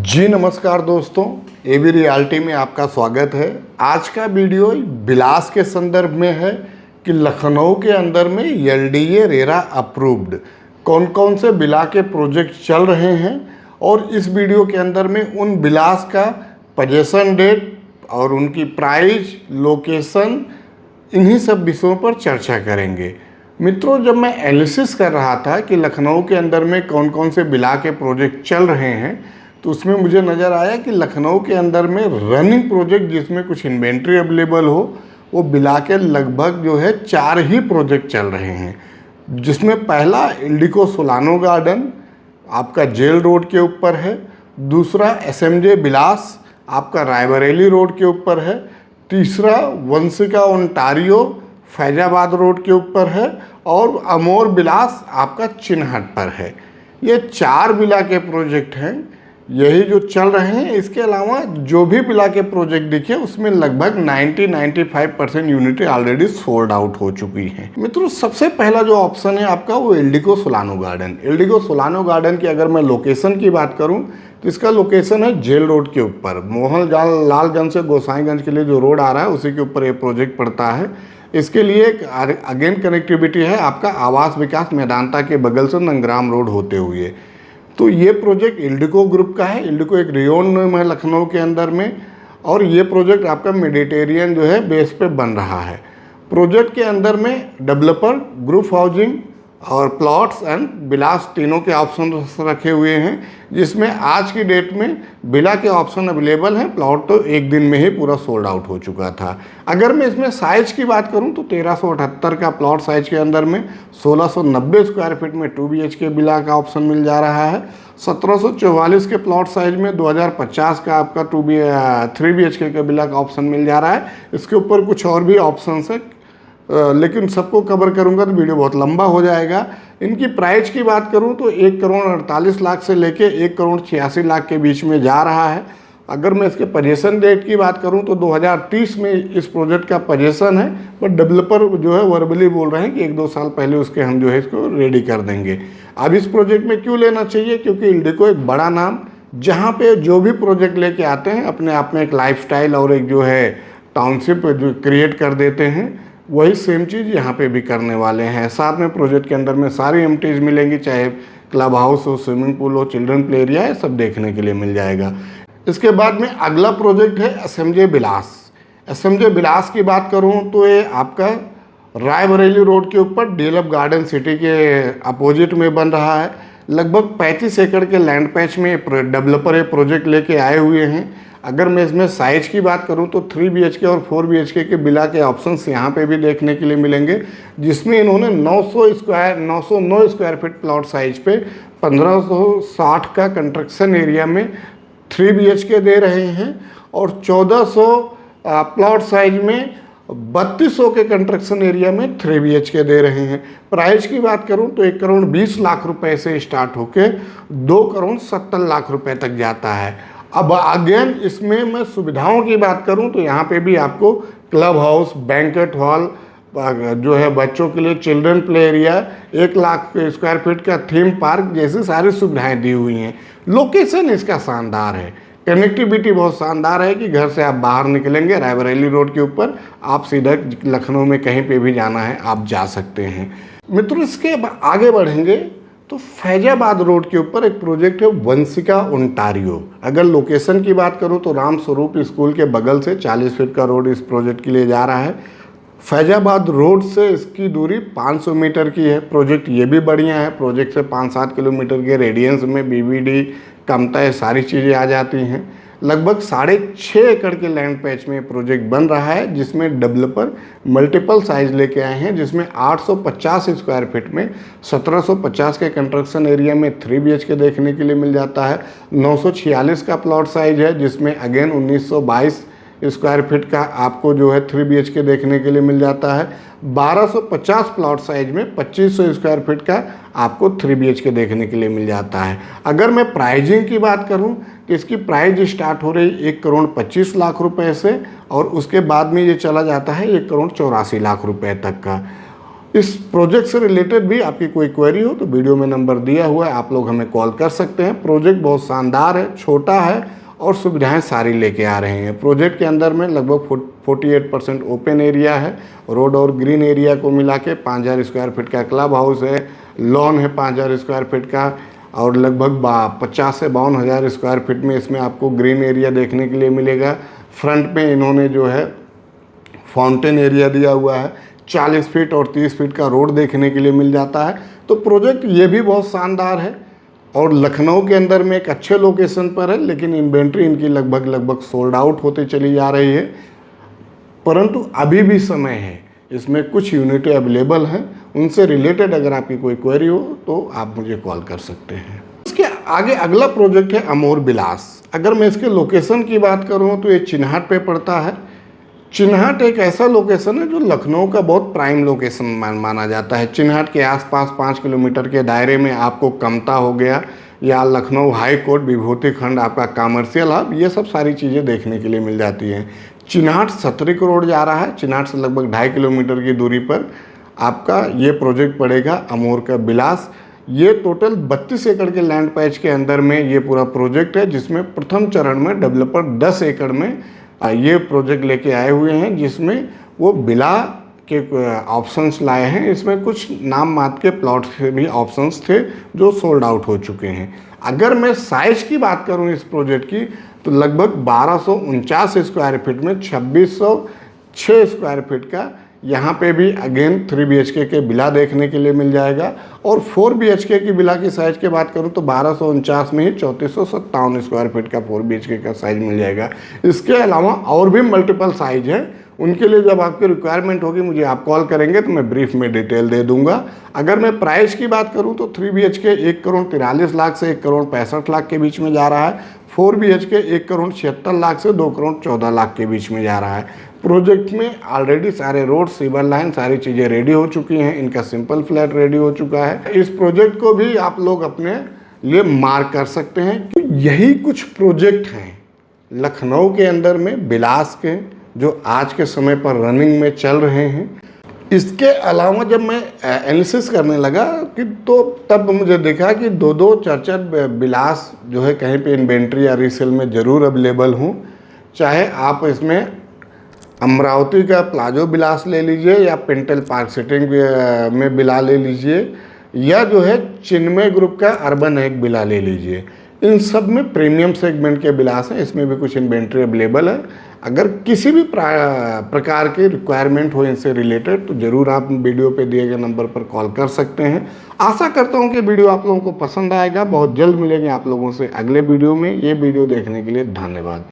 जी नमस्कार दोस्तों, AB realty में आपका स्वागत है। आज का वीडियो बिलास के संदर्भ में है कि लखनऊ के अंदर में एलडीए रेरा अप्रूव्ड कौन कौन से बिला के प्रोजेक्ट चल रहे हैं और इस वीडियो के अंदर में उन बिलास का पोजीशन डेट और उनकी प्राइस, लोकेशन, इन्हीं सब विषयों पर चर्चा करेंगे। मित्रों, जब मैं एनालिसिस कर रहा था कि लखनऊ के अंदर में कौन कौन से बिला के प्रोजेक्ट चल रहे हैं तो उसमें मुझे नज़र आया कि लखनऊ के अंदर में रनिंग प्रोजेक्ट जिसमें कुछ इन्वेंट्री अवेलेबल हो वो बिला के लगभग जो है 4 ही प्रोजेक्ट चल रहे हैं। जिसमें पहला इंडिको सोलानो गार्डन आपका जेल रोड के ऊपर है, दूसरा एसएमजे बिलास आपका रायबरेली रोड के ऊपर है, तीसरा वंशिका ओंटारियो फैजाबाद रोड के ऊपर है और अमोर बिलास आपका चिन्हट पर है। ये 4 बिला के प्रोजेक्ट हैं, यही जो चल रहे हैं। इसके अलावा जो भी बिला के प्रोजेक्ट दिखे उसमें लगभग 90-95% यूनिटें ऑलरेडी सोल्ड आउट हो चुकी हैं। मित्रों, सबसे पहला जो ऑप्शन है आपका वो इंडिको सोलानो गार्डन। इंडिको सोलानो गार्डन की अगर मैं लोकेशन की बात करूं तो इसका लोकेशन है जेल रोड के ऊपर, मोहन लालगंज से गोसाईगंज के लिए जो रोड आ रहा है उसी के ऊपर ये प्रोजेक्ट पड़ता है। इसके लिए अगेन कनेक्टिविटी है आपका आवास विकास मैदानता के बगल से नंगराम रोड होते हुए। तो ये प्रोजेक्ट इल्डिको ग्रुप का है। इल्डिको एक रियोन नेम है लखनऊ के अंदर में और ये प्रोजेक्ट आपका मेडिटेरियन जो है बेस पे बन रहा है। प्रोजेक्ट के अंदर में डेवलपर, ग्रुप हाउसिंग और प्लॉट्स एंड बिलास तीनों के ऑप्शन रखे हुए हैं, जिसमें आज की डेट में बिला के ऑप्शन अवेलेबल हैं। प्लॉट तो एक दिन में ही पूरा सोल्ड आउट हो चुका था। अगर मैं इसमें साइज़ की बात करूं तो 1378 का प्लॉट साइज के अंदर में 1690 स्क्वायर फीट में 2 BHK बिला का ऑप्शन मिल जा रहा है। 1744 के प्लॉट साइज में 2050 का आपका 3 BHK का बिला का ऑप्शन मिल जा रहा है। इसके ऊपर कुछ और भी ऑप्शन है, लेकिन सबको कवर करूंगा तो वीडियो बहुत लंबा हो जाएगा। इनकी प्राइस की बात करूं तो 1,48,00,000 से लेके 1,86,00,000 के बीच में जा रहा है। अगर मैं इसके पोजीशन डेट की बात करूं तो 2030 में इस प्रोजेक्ट का पोजीशन है, बट डेवलपर जो है वर्बली बोल रहे हैं कि 1-2 साल पहले उसके हम जो है इसको रेडी कर देंगे। अब इस प्रोजेक्ट में क्यों लेना चाहिए? क्योंकि इल्डिको एक बड़ा नाम, जहाँ पे जो भी प्रोजेक्ट लेके आते हैं अपने आप में एक लाइफस्टाइल और एक जो है टाउनशिप जो क्रिएट कर देते हैं, वही सेम चीज़ यहाँ पे भी करने वाले हैं। साथ में प्रोजेक्ट के अंदर में सारी एमिटीज़ मिलेंगी, चाहे क्लब हाउस हो, स्विमिंग पूल हो, चिल्ड्रन प्ले एरिया है, सब देखने के लिए मिल जाएगा। इसके बाद में अगला प्रोजेक्ट है एसएमजे बिलास। एसएमजे बिलास की बात करूँ तो ये आपका रायबरेली रोड के ऊपर डेलअप गार्डन सिटी के अपोजिट में बन रहा है। लगभग 35 एकड़ के लैंड पैच में डेवलपर ये प्रोजेक्ट लेके आए हुए हैं। अगर मैं इसमें साइज की बात करूं तो 3 BHK और 4 BHK के बिला के ऑप्शंस यहाँ पे भी देखने के लिए मिलेंगे, जिसमें इन्होंने 909 स्क्वायर फीट प्लॉट साइज पे 1560 का कंस्ट्रक्शन एरिया में 3 BHK दे रहे हैं और 1400 प्लॉट साइज में 3200 के कंस्ट्रक्शन एरिया में 3 BHK दे रहे हैं। प्राइस की बात करूं तो 1,20,00,000 रुपए से स्टार्ट होके 2,70,00,000 रुपए तक जाता है। अब अगेन इसमें मैं सुविधाओं की बात करूं तो यहाँ पे भी आपको क्लब हाउस, बैंकेट हॉल, जो है बच्चों के लिए children play area, 1 lakh square feet का थीम पार्क जैसी सारी सुविधाएं दी हुई हैं। लोकेशन इसका शानदार है, कनेक्टिविटी बहुत शानदार है कि घर से आप बाहर निकलेंगे रायबरेली रोड के ऊपर, आप सीधा लखनऊ में कहीं पे भी जाना है आप जा सकते हैं। मित्रों, इसके आगे बढ़ेंगे तो फैजाबाद रोड के ऊपर एक प्रोजेक्ट है वंशिका ओंटारियो। अगर लोकेशन की बात करूं तो राम स्वरूप स्कूल के बगल से 40 फीट का रोड इस प्रोजेक्ट के लिए जा रहा है। फैजाबाद रोड से इसकी दूरी 500 मीटर की है। प्रोजेक्ट ये भी बढ़िया है, प्रोजेक्ट से 5-7 किलोमीटर के रेडियंस में BVD कमता है, सारी चीज़ें आ जाती हैं। लगभग 6.5 एकड़ के लैंड पैच में प्रोजेक्ट बन रहा है, जिसमें डेवलपर मल्टीपल साइज लेके आए हैं, जिसमें 850 स्क्वायर फीट में 1750 के कंस्ट्रक्शन एरिया में 3 BHK देखने के लिए मिल जाता है। 946 का प्लॉट साइज है, जिसमें अगेन 1922 स्क्वायर फीट का आपको जो है 3 BHK देखने के लिए मिल जाता है। 1250 प्लॉट साइज में 2500 स्क्वायर फीट का आपको 3 BHK देखने के लिए मिल जाता है। अगर मैं प्राइजिंग की बात करूं तो इसकी प्राइस स्टार्ट हो रही 1,25,00,000 रुपए से और उसके बाद में ये चला जाता है 1,84,00,000 रुपए तक का। इस प्रोजेक्ट से रिलेटेड भी आपकी कोई क्वेरी हो तो वीडियो में नंबर दिया हुआ है, आप लोग हमें कॉल कर सकते हैं। प्रोजेक्ट बहुत शानदार है, छोटा है और सुविधाएं सारी लेके आ रहे हैं। प्रोजेक्ट के अंदर में लगभग 48% ओपन एरिया है, रोड और ग्रीन एरिया को मिला के 5000 स्क्वायर फीट का क्लब हाउस है, लॉन है 5000 स्क्वायर फीट का, और लगभग 50 से 52,000 स्क्वायर फीट में इसमें आपको ग्रीन एरिया देखने के लिए मिलेगा। फ्रंट में इन्होंने जो है फाउंटेन एरिया दिया हुआ है, 40 फीट और 30 फीट का रोड देखने के लिए मिल जाता है। तो प्रोजेक्ट ये भी बहुत शानदार है और लखनऊ के अंदर में एक अच्छे लोकेशन पर है, लेकिन इन्वेंट्री इनकी लगभग सोल्ड आउट होते चली जा रही है, परंतु अभी भी समय है, इसमें कुछ यूनिटें अवेलेबल हैं। उनसे रिलेटेड अगर आपकी कोई क्वेरी हो तो आप मुझे कॉल कर सकते हैं। इसके आगे अगला प्रोजेक्ट है अमोर विलास। अगर मैं इसके लोकेशन की बात करूँ तो ये चिन्हाट पे पड़ता है। चिन्हाट एक ऐसा लोकेशन है जो लखनऊ का बहुत प्राइम लोकेशन माना जाता है। चिन्हाट के आसपास 5 किलोमीटर के दायरे में आपको कमता हो गया या लखनऊ हाई कोर्ट, विभूति खंड, आपका कमर्शियल हब, ये सब सारी चीज़ें देखने के लिए मिल जाती हैं। चिन्हाट सतरिक रोड जा रहा है, चिन्हाट से लगभग 2.5 किलोमीटर की दूरी पर आपका ये प्रोजेक्ट पड़ेगा अमोर का विलास। ये टोटल 32 एकड़ के लैंड पैच के अंदर में ये पूरा प्रोजेक्ट है, जिसमें प्रथम चरण में डेवलपर 10 एकड़ में ये प्रोजेक्ट लेके आए हुए हैं, जिसमें वो बिला के ऑप्शंस लाए हैं। इसमें कुछ नाम मात्र के प्लॉट के भी ऑप्शंस थे जो सोल्ड आउट हो चुके हैं। अगर मैं साइज की बात करूं इस प्रोजेक्ट की तो लगभग 1249 स्क्वायर फीट में 2606 स्क्वायर फीट का यहाँ पे भी अगेन 3 BHK के बिला देखने के लिए मिल जाएगा। और 4 BHK की बिला की साइज़ की बात करूँ तो 1249 में ही 3457 स्क्वायर फीट का 4 BHK का साइज़ मिल जाएगा। इसके अलावा और भी मल्टीपल साइज है, उनके लिए जब आपकी रिक्वायरमेंट होगी मुझे आप कॉल करेंगे तो मैं ब्रीफ में डिटेल दे दूंगा। अगर मैं प्राइस की बात करूं तो 3 BHK 1,43,00,000 से 1,65,00,000 के बीच में जा रहा है। 4 BHK 1,76,00,000 से 2,14,00,000 के बीच में जा रहा है। प्रोजेक्ट में ऑलरेडी सारे रोड, सीवर लाइन, सारी चीज़ें रेडी हो चुकी हैं। इनका सिंपल फ्लैट रेडी हो चुका है। इस प्रोजेक्ट को भी आप लोग अपने लिए मार्क कर सकते हैं कि यही कुछ प्रोजेक्ट हैं लखनऊ के अंदर में बिलास के जो आज के समय पर रनिंग में चल रहे हैं। इसके अलावा जब मैं एनालिसिस करने लगा कि तो तब मुझे देखा कि 2-4 बिलास जो है कहीं पे इन्वेंट्री या रीसेल में ज़रूर अवेलेबल हूँ। चाहे आप इसमें अमरावती का प्लाजो बिलास ले लीजिए या पिंटल पार्क सिटिंग में बिला ले लीजिए, या जो है चिन्मय ग्रुप का अर्बन एक बिला ले लीजिए। इन सब में प्रीमियम सेगमेंट के बिलास हैं, इसमें भी कुछ इन्वेंट्री अवेलेबल है। अगर किसी भी प्रकार की रिक्वायरमेंट हो इनसे रिलेटेड तो ज़रूर आप वीडियो पे दिए गए नंबर पर कॉल कर सकते हैं। आशा करता हूँ कि वीडियो आप लोगों को पसंद आएगा। बहुत जल्द मिलेंगे आप लोगों से अगले वीडियो में। ये वीडियो देखने के लिए धन्यवाद।